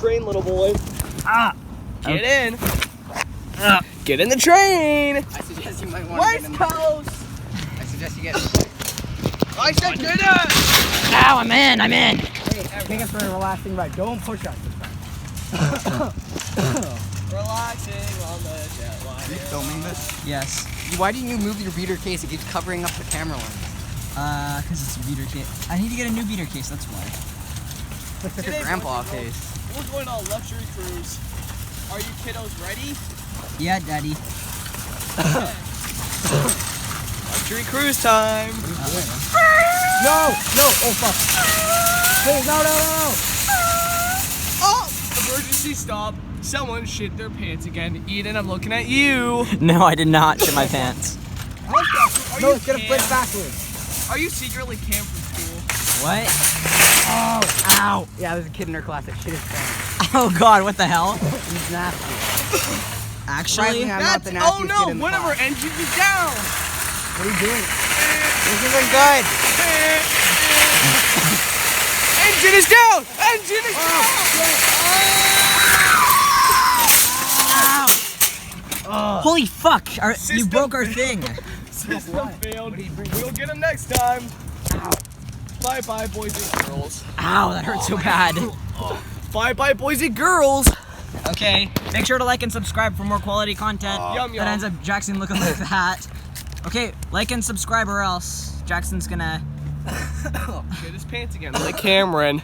train, little boy. Get in. Get in the train. I suggest you might want to get in. West Coast. I suggest you get in. I said get in. Ow, I'm in. Hey, take us for a relaxing ride. Don't push us this time. Relaxing on the jet line. Are you filming this? Yes. Why didn't you move your beater case? It keeps covering up the camera lens. Because it's a beater case. I need to get a new beater case, that's why. It's like a grandpa case. We're going on a luxury cruise. Are you kiddos ready? Yeah, Daddy. Luxury cruise time. No! Oh, fuck. Hey, no! Oh! Emergency stop. Someone shit their pants again. Eden, I'm looking at you. No, I did not shit my pants. No, it's gonna flip backwards. Are you secretly camped from school? What? Oh, ow. Yeah, there's a kid in our class that shit his pants. Oh God, what the hell? He's nasty. Actually, I'm not the Oh nastiest no, kid in the one of our class. engines is down. What are you doing? This isn't good. Engine is down. Engine is down. holy fuck! You System broke our thing. System failed. We'll get them next time. Bye bye, boys and girls. Ow, that hurt so bad. Bye bye, boys and girls. Okay, make sure to like and subscribe for more quality content. Yum, That yum. ends up Jackson looking like that. Okay, like and subscribe or else Jackson's gonna Shit his pants again. Like Cameron.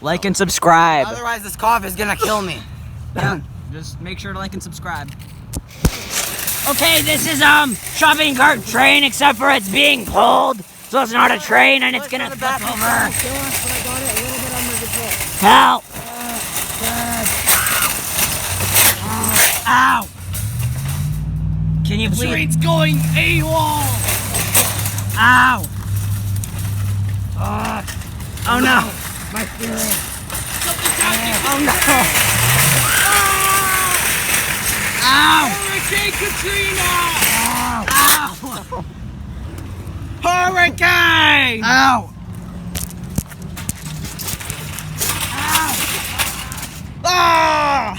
like and subscribe. Otherwise, this cough is gonna kill me. Yeah, just make sure to like and subscribe. Okay, this is shopping cart train, except for it's being pulled, so it's not a train and it's gonna flip over. Help! Ow! Can you please? Train's going AWOL. Ow! Oh no! My feeling. Oh no! Ow! Hurricane Katrina. Ow! Hurricane. Ow! Ah!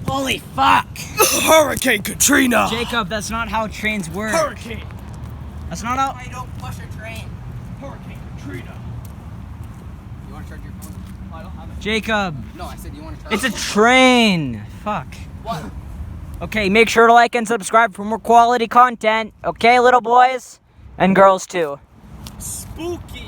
Holy fuck! Hurricane Katrina. Jacob, that's not how trains work. Hurricane. That's not how. I don't push a train. Hurricane Katrina. You want to charge your phone? I don't have it. Jacob, No, I said you want to charge. it's a train. Fuck. What? Okay, make sure to like and subscribe for more quality content. Okay, little boys and girls too. Spooky.